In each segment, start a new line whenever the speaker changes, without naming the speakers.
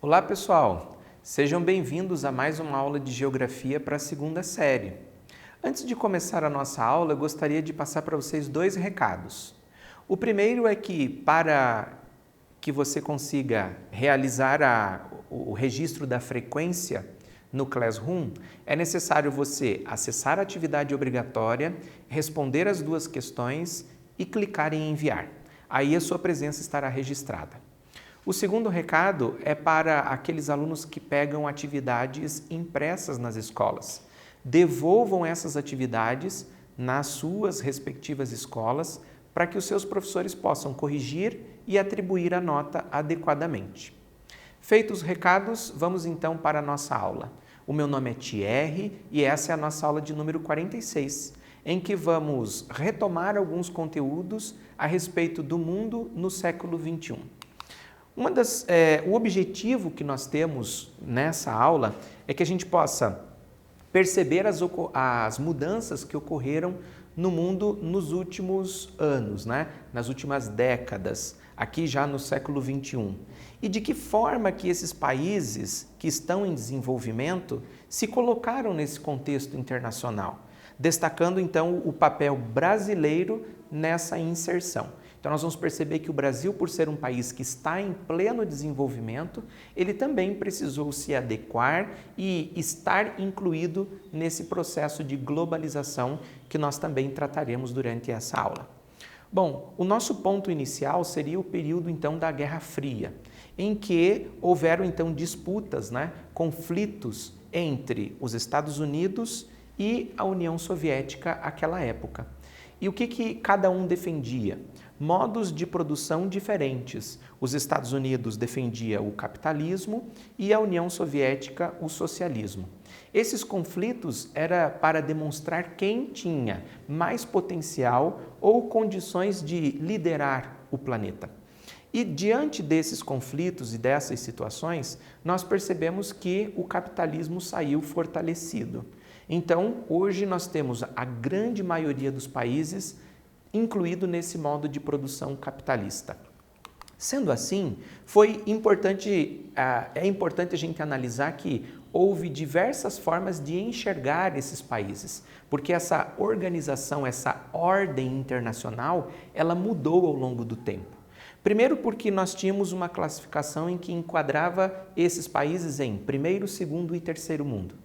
Olá pessoal, sejam bem-vindos a mais uma aula de Geografia para a segunda série. Antes de começar a nossa aula, eu gostaria de passar para vocês dois recados. O primeiro é que para que você consiga realizar o registro da frequência no Classroom, é necessário você acessar a atividade obrigatória, responder as duas questões e clicar em enviar. Aí a sua presença estará registrada. O segundo recado é para aqueles alunos que pegam atividades impressas nas escolas. Devolvam essas atividades nas suas respectivas escolas para que os seus professores possam corrigir e atribuir a nota adequadamente. Feitos os recados, vamos então para a nossa aula. O meu nome é Thierry e essa é a nossa aula de número 46, em que vamos retomar alguns conteúdos a respeito do mundo no século XXI. O objetivo que nós temos nessa aula é que a gente possa perceber as mudanças que ocorreram no mundo nos últimos anos, nas últimas décadas, aqui já no século XXI. E de que forma que esses países que estão em desenvolvimento se colocaram nesse contexto internacional, destacando então o papel brasileiro nessa inserção. Então nós vamos perceber que o Brasil, por ser um país que está em pleno desenvolvimento, ele também precisou se adequar e estar incluído nesse processo de globalização que nós também trataremos durante essa aula. Bom, o nosso ponto inicial seria o período então da Guerra Fria, em que houveram então disputas, conflitos entre os Estados Unidos e a União Soviética àquela época. E o que cada um defendia? Modos de produção diferentes. Os Estados Unidos defendia o capitalismo e a União Soviética o socialismo. Esses conflitos era para demonstrar quem tinha mais potencial ou condições de liderar o planeta. E diante desses conflitos e dessas situações, nós percebemos que o capitalismo saiu fortalecido. Então, hoje nós temos a grande maioria dos países incluído nesse modo de produção capitalista. Sendo assim, é importante a gente analisar que houve diversas formas de enxergar esses países, porque essa organização, essa ordem internacional, ela mudou ao longo do tempo. Primeiro porque nós tínhamos uma classificação em que enquadrava esses países em primeiro, segundo e terceiro mundo.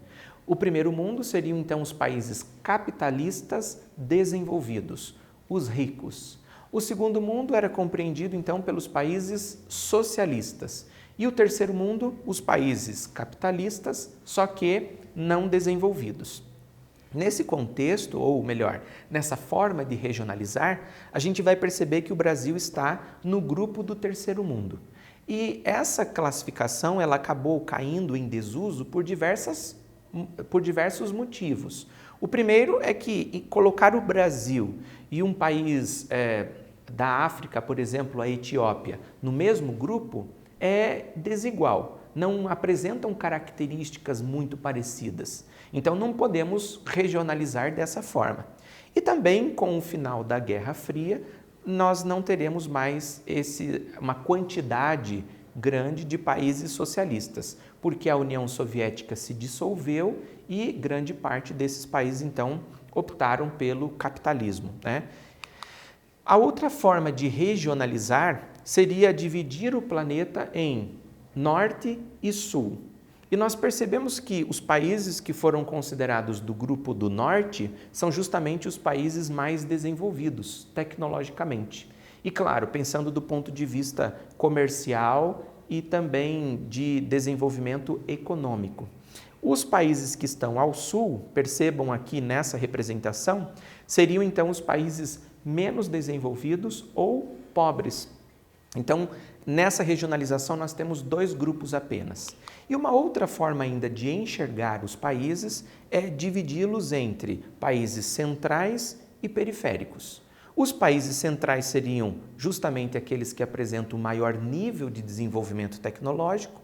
O primeiro mundo seriam então os países capitalistas desenvolvidos, os ricos. O segundo mundo era compreendido então pelos países socialistas. E o terceiro mundo, os países capitalistas, só que não desenvolvidos. Nesse contexto, ou melhor, nessa forma de regionalizar, a gente vai perceber que o Brasil está no grupo do terceiro mundo. E essa classificação ela acabou caindo em desuso por diversos motivos. O primeiro é que colocar o Brasil e um país da África, por exemplo, a Etiópia, no mesmo grupo é desigual, não apresentam características muito parecidas. Então não podemos regionalizar dessa forma. E também com o final da Guerra Fria, nós não teremos mais uma quantidade grande de países socialistas, porque a União Soviética se dissolveu e grande parte desses países, então, optaram pelo capitalismo. A outra forma de regionalizar seria dividir o planeta em norte e sul. E nós percebemos que os países que foram considerados do grupo do norte são justamente os países mais desenvolvidos tecnologicamente. E claro, pensando do ponto de vista comercial e também de desenvolvimento econômico. Os países que estão ao sul, percebam aqui nessa representação, seriam então os países menos desenvolvidos ou pobres. Então, nessa regionalização nós temos dois grupos apenas. E uma outra forma ainda de enxergar os países é dividi-los entre países centrais e periféricos. Os países centrais seriam justamente aqueles que apresentam o maior nível de desenvolvimento tecnológico.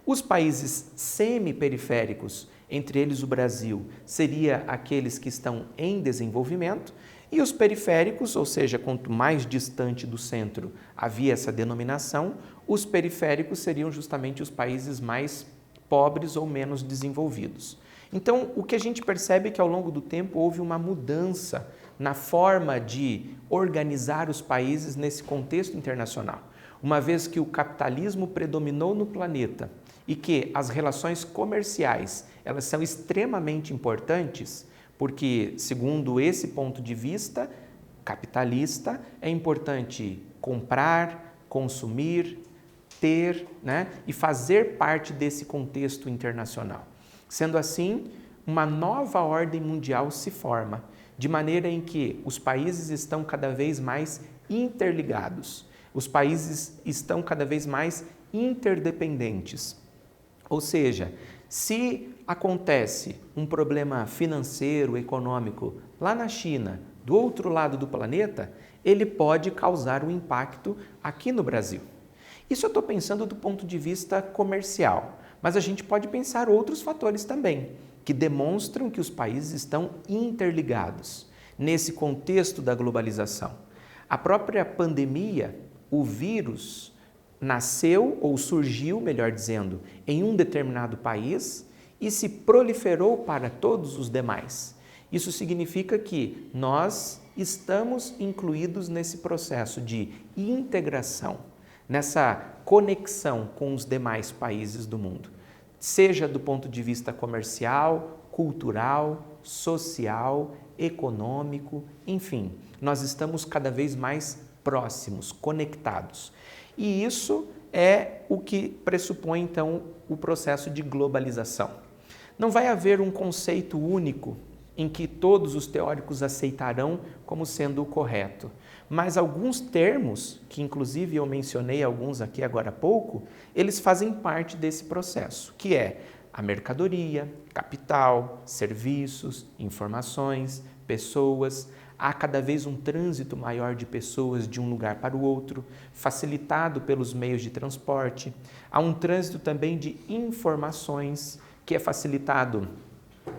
Os países semi-periféricos, entre eles o Brasil, seria aqueles que estão em desenvolvimento. E os periféricos, ou seja, quanto mais distante do centro havia essa denominação, os periféricos seriam justamente os países mais pobres ou menos desenvolvidos. Então, o que a gente percebe é que ao longo do tempo houve uma mudança na forma de organizar os países nesse contexto internacional. Uma vez que o capitalismo predominou no planeta e que as relações comerciais elas são extremamente importantes, porque, segundo esse ponto de vista capitalista, é importante comprar, consumir, ter, e fazer parte desse contexto internacional. Sendo assim, uma nova ordem mundial se forma, de maneira em que os países estão cada vez mais interligados, os países estão cada vez mais interdependentes. Ou seja, se acontece um problema financeiro, econômico lá na China, do outro lado do planeta, ele pode causar um impacto aqui no Brasil. Isso eu estou pensando do ponto de vista comercial, mas a gente pode pensar outros fatores também, que demonstram que os países estão interligados nesse contexto da globalização. A própria pandemia, o vírus, nasceu ou surgiu, melhor dizendo, em um determinado país e se proliferou para todos os demais. Isso significa que nós estamos incluídos nesse processo de integração, nessa conexão com os demais países do mundo, seja do ponto de vista comercial, cultural, social, econômico, enfim, nós estamos cada vez mais próximos, conectados. E isso é o que pressupõe, então, o processo de globalização. Não vai haver um conceito único em que todos os teóricos aceitarão como sendo o correto, mas alguns termos, que inclusive eu mencionei alguns aqui agora há pouco, eles fazem parte desse processo, que é a mercadoria, capital, serviços, informações, pessoas. Há cada vez um trânsito maior de pessoas de um lugar para o outro, facilitado pelos meios de transporte. Há um trânsito também de informações, que é facilitado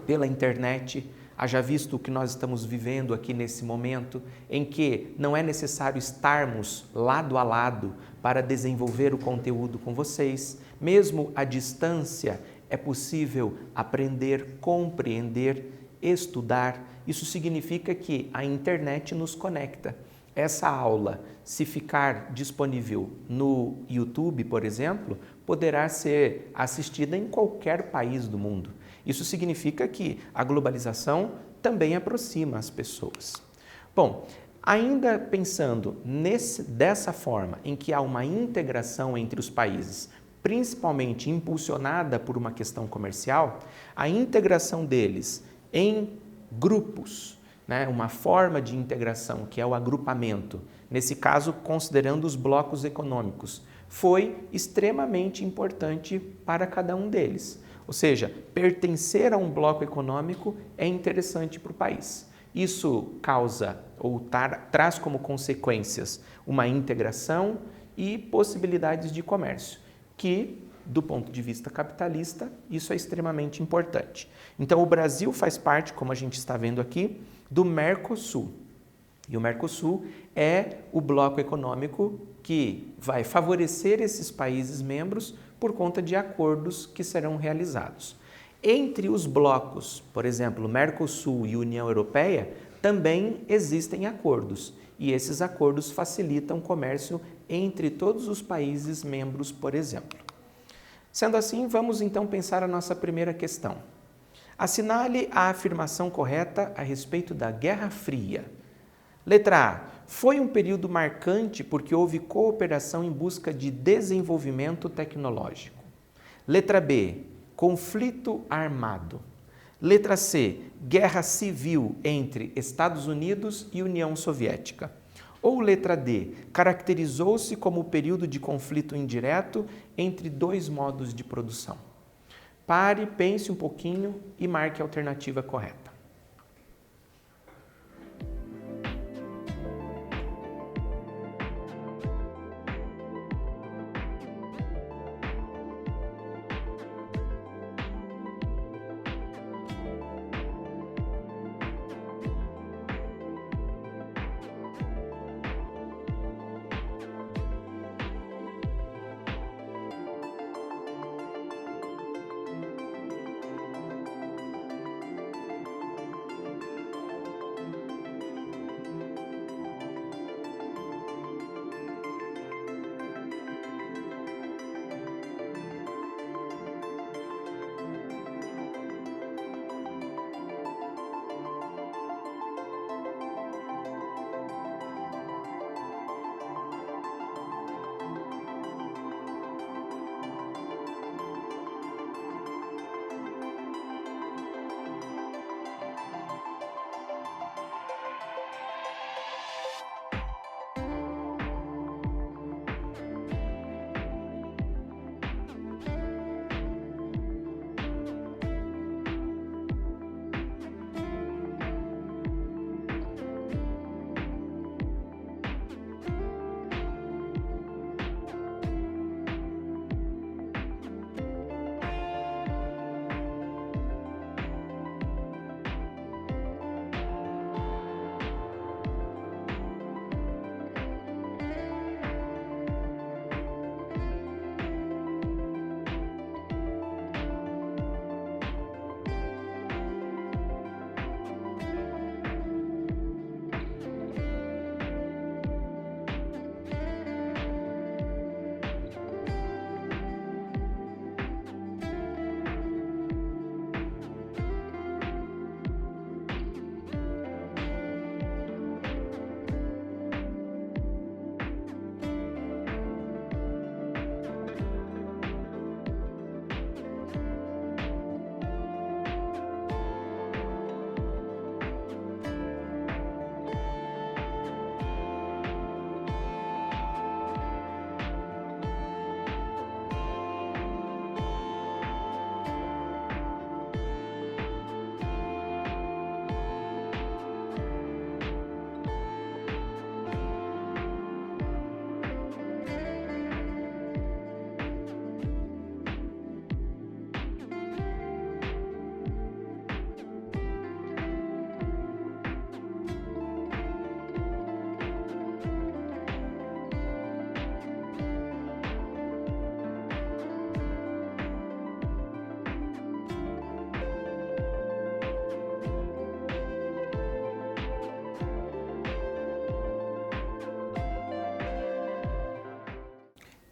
pela internet. Haja visto o que nós estamos vivendo aqui nesse momento, em que não é necessário estarmos lado a lado para desenvolver o conteúdo com vocês. Mesmo à distância, é possível aprender, compreender, estudar. Isso significa que a internet nos conecta. Essa aula, se ficar disponível no YouTube, por exemplo, poderá ser assistida em qualquer país do mundo. Isso significa que a globalização também aproxima as pessoas. Bom, ainda pensando dessa forma, em que há uma integração entre os países, principalmente impulsionada por uma questão comercial, a integração deles em grupos, uma forma de integração que é o agrupamento, nesse caso considerando os blocos econômicos, foi extremamente importante para cada um deles. Ou seja, pertencer a um bloco econômico é interessante para o país. Isso causa ou traz como consequências uma integração e possibilidades de comércio, que, do ponto de vista capitalista, isso é extremamente importante. Então, o Brasil faz parte, como a gente está vendo aqui, do Mercosul. E o Mercosul é o bloco econômico que vai favorecer esses países membros por conta de acordos que serão realizados. Entre os blocos, por exemplo, Mercosul e União Europeia, também existem acordos, e esses acordos facilitam o comércio entre todos os países membros, por exemplo. Sendo assim, vamos então pensar a nossa primeira questão. Assinale a afirmação correta a respeito da Guerra Fria. Letra A. Foi um período marcante porque houve cooperação em busca de desenvolvimento tecnológico. Letra B. Conflito armado. Letra C. Guerra civil entre Estados Unidos e União Soviética. Ou letra D. Caracterizou-se como período de conflito indireto entre dois modos de produção. Pare, pense um pouquinho e marque a alternativa correta.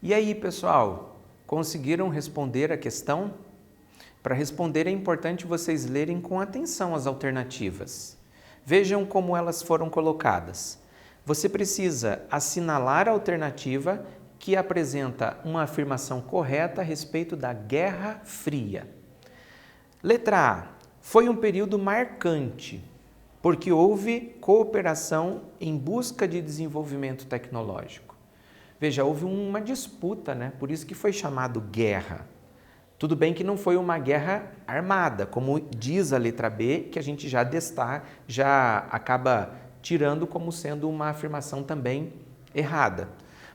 E aí, pessoal, conseguiram responder a questão? Para responder é importante vocês lerem com atenção as alternativas. Vejam como elas foram colocadas. Você precisa assinalar a alternativa que apresenta uma afirmação correta a respeito da Guerra Fria. Letra A. Foi um período marcante, porque houve cooperação em busca de desenvolvimento tecnológico. Veja, houve uma disputa, né? Por isso que foi chamado guerra. Tudo bem que não foi uma guerra armada, como diz a letra B, que a gente já acaba tirando como sendo uma afirmação também errada.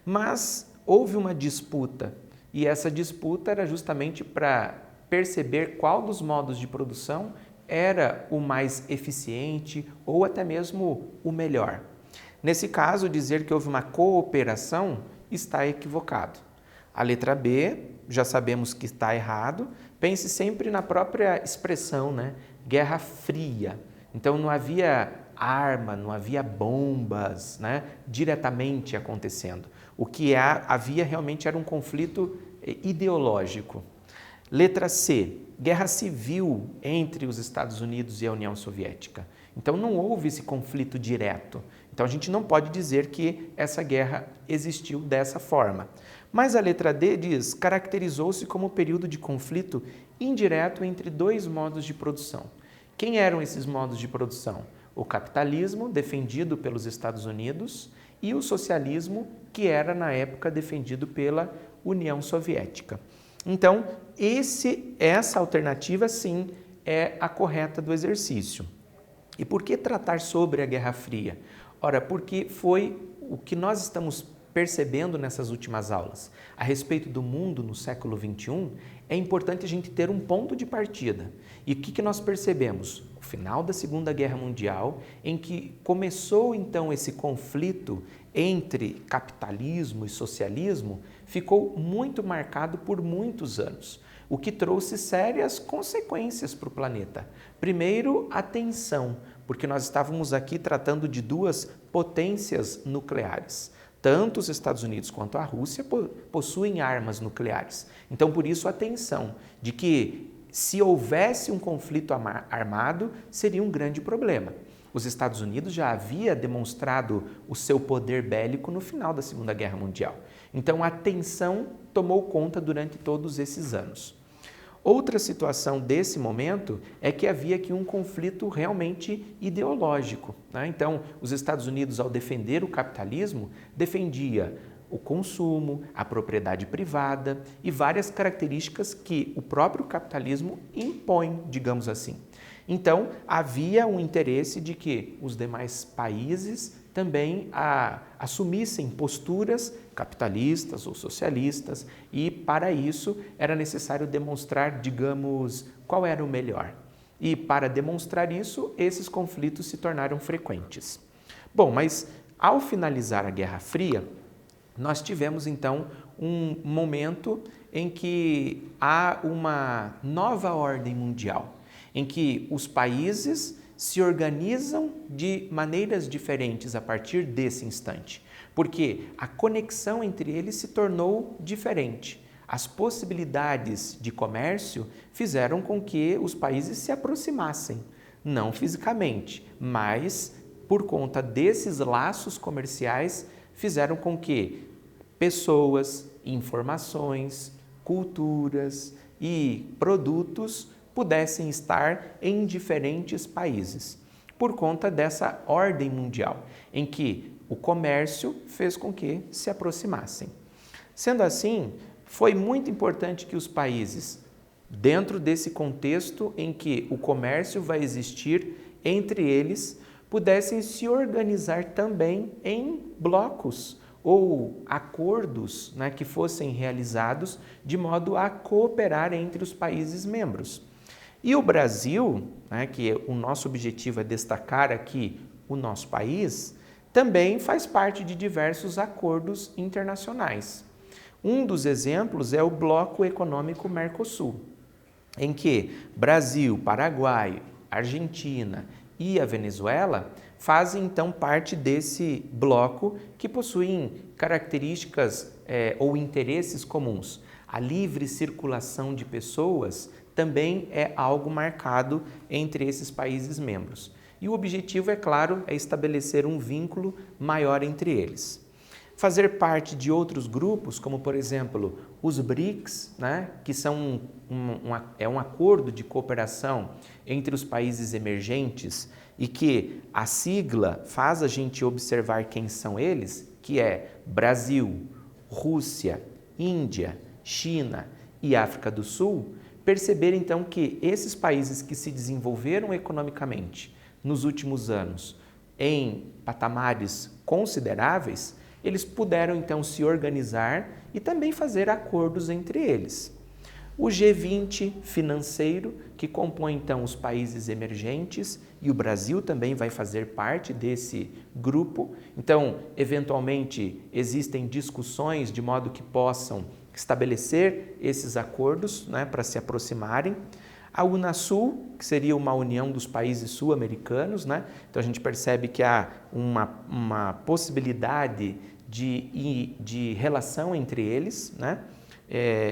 Mas houve uma disputa, e essa disputa era justamente para perceber qual dos modos de produção era o mais eficiente ou até mesmo o melhor. Nesse caso, dizer que houve uma cooperação está equivocado. A letra B, já sabemos que está errado. Pense sempre na própria expressão, né? Guerra Fria. Então não havia arma, não havia bombas, né? Diretamente acontecendo. O que havia realmente era um conflito ideológico. Letra C, guerra civil entre os Estados Unidos e a União Soviética. Então não houve esse conflito direto. Então a gente não pode dizer que essa guerra existiu dessa forma. Mas a letra D diz, caracterizou-se como período de conflito indireto entre dois modos de produção. Quem eram esses modos de produção? O capitalismo, defendido pelos Estados Unidos, e o socialismo, que era na época defendido pela União Soviética. Então, essa alternativa, sim, é a correta do exercício. E por que tratar sobre a Guerra Fria? Ora, porque foi o que nós estamos percebendo nessas últimas aulas. A respeito do mundo no século XXI, é importante a gente ter um ponto de partida. E o que nós percebemos? O final da Segunda Guerra Mundial, em que começou então esse conflito entre capitalismo e socialismo, ficou muito marcado por muitos anos, o que trouxe sérias consequências para o planeta. Primeiro, a tensão, porque nós estávamos aqui tratando de duas potências nucleares. Tanto os Estados Unidos quanto a Rússia possuem armas nucleares. Então, por isso, a tensão de que, se houvesse um conflito armado, seria um grande problema. Os Estados Unidos já havia demonstrado o seu poder bélico no final da Segunda Guerra Mundial. Então, a tensão tomou conta durante todos esses anos. Outra situação desse momento é que havia aqui um conflito realmente ideológico, né? Então, os Estados Unidos, ao defender o capitalismo, defendia o consumo, a propriedade privada e várias características que o próprio capitalismo impõe, digamos assim. Então, havia um interesse de que os demais países também assumissem posturas capitalistas ou socialistas e, para isso, era necessário demonstrar, digamos, qual era o melhor. E, para demonstrar isso, esses conflitos se tornaram frequentes. Bom, mas ao finalizar a Guerra Fria, nós tivemos, então, um momento em que há uma nova ordem mundial, em que os países se organizam de maneiras diferentes a partir desse instante, porque a conexão entre eles se tornou diferente. As possibilidades de comércio fizeram com que os países se aproximassem, não fisicamente, mas por conta desses laços comerciais, fizeram com que pessoas, informações, culturas e produtos pudessem estar em diferentes países, por conta dessa ordem mundial, em que o comércio fez com que se aproximassem. Sendo assim, foi muito importante que os países, dentro desse contexto em que o comércio vai existir entre eles, pudessem se organizar também em blocos ou acordos, né, que fossem realizados de modo a cooperar entre os países membros. E o Brasil, né, que o nosso objetivo é destacar aqui o nosso país, também faz parte de diversos acordos internacionais. Um dos exemplos é o Bloco Econômico Mercosul, em que Brasil, Paraguai, Argentina e a Venezuela fazem então parte desse bloco que possuem características ou interesses comuns. A livre circulação de pessoas também é algo marcado entre esses países membros. E o objetivo, é claro, é estabelecer um vínculo maior entre eles. Fazer parte de outros grupos, como por exemplo os BRICS, né, que são um acordo de cooperação entre os países emergentes e que a sigla faz a gente observar quem são eles, que é Brasil, Rússia, Índia, China e África do Sul, perceber então que esses países que se desenvolveram economicamente nos últimos anos em patamares consideráveis, eles puderam então se organizar e também fazer acordos entre eles. O G20 financeiro, que compõe então os países emergentes, e o Brasil também vai fazer parte desse grupo. Então, eventualmente, existem discussões de modo que possam estabelecer esses acordos, né, para se aproximarem. A Unasul, que seria uma união dos países sul-americanos, né? Então a gente percebe que há uma possibilidade de relação entre eles, né?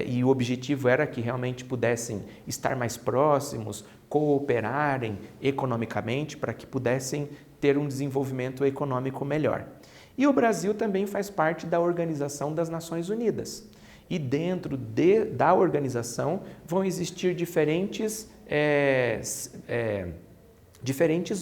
E o objetivo era que realmente pudessem estar mais próximos, cooperarem economicamente para que pudessem ter um desenvolvimento econômico melhor. E o Brasil também faz parte da Organização das Nações Unidas. E dentro da organização vão existir diferentes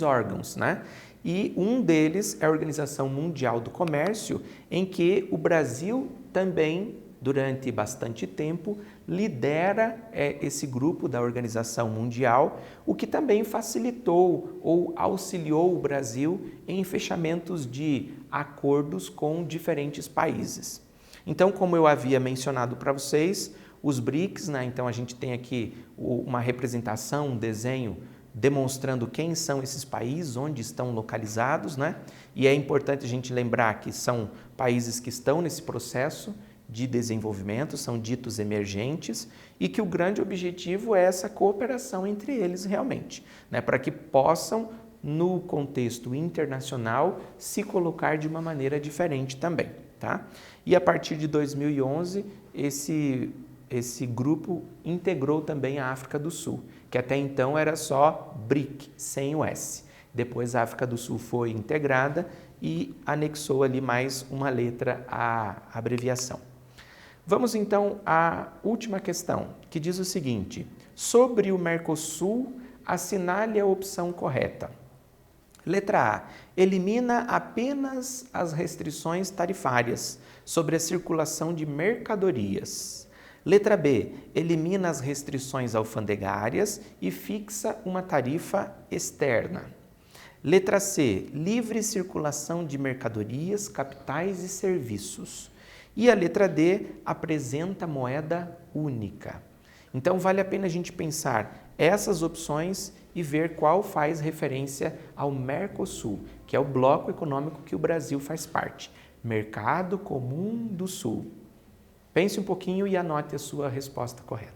órgãos, né? E um deles é a Organização Mundial do Comércio, em que o Brasil também, durante bastante tempo, lidera esse grupo da Organização Mundial, o que também facilitou ou auxiliou o Brasil em fechamentos de acordos com diferentes países. Então, como eu havia mencionado para vocês, os BRICS, né? Então a gente tem aqui uma representação, um desenho demonstrando quem são esses países, onde estão localizados, né? E é importante a gente lembrar que são países que estão nesse processo de desenvolvimento, são ditos emergentes, e que o grande objetivo é essa cooperação entre eles realmente, né? Para que possam, no contexto internacional, se colocar de uma maneira diferente também. Tá? E a partir de 2011, esse grupo integrou também a África do Sul, que até então era só BRIC, sem o S. Depois a África do Sul foi integrada e anexou ali mais uma letra à abreviação. Vamos então à última questão, que diz o seguinte: sobre o Mercosul, assinale a opção correta. Letra A. Elimina apenas as restrições tarifárias sobre a circulação de mercadorias. Letra B. Elimina as restrições alfandegárias e fixa uma tarifa externa. Letra C. Livre circulação de mercadorias, capitais e serviços. E a letra D. Apresenta moeda única. Então, vale a pena a gente pensar essas opções e ver qual faz referência ao Mercosul, que é o bloco econômico que o Brasil faz parte. Mercado Comum do Sul. Pense um pouquinho e anote a sua resposta correta.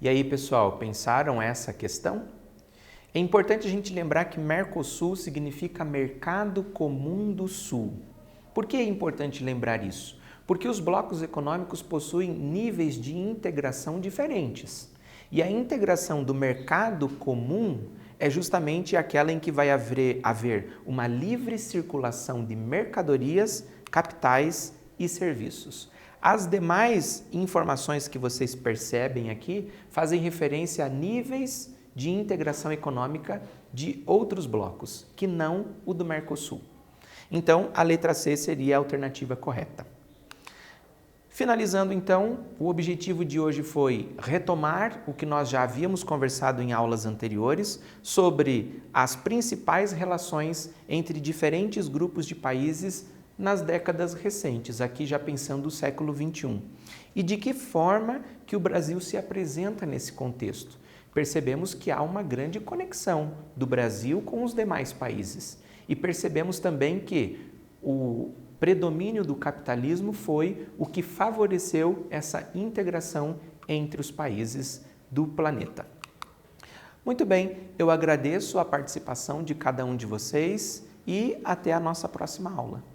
E aí, pessoal, pensaram essa questão? É importante a gente lembrar que Mercosul significa Mercado Comum do Sul. Por que é importante lembrar isso? Porque os blocos econômicos possuem níveis de integração diferentes. E a integração do mercado comum é justamente aquela em que vai haver uma livre circulação de mercadorias, capitais e serviços. As demais informações que vocês percebem aqui fazem referência a níveis de integração econômica de outros blocos, que não o do Mercosul. Então, a letra C seria a alternativa correta. Finalizando, então, o objetivo de hoje foi retomar o que nós já havíamos conversado em aulas anteriores sobre as principais relações entre diferentes grupos de países nas décadas recentes, aqui já pensando o século XXI. E de que forma que o Brasil se apresenta nesse contexto. Percebemos que há uma grande conexão do Brasil com os demais países. E percebemos também que o predomínio do capitalismo foi o que favoreceu essa integração entre os países do planeta. Muito bem, eu agradeço a participação de cada um de vocês e até a nossa próxima aula.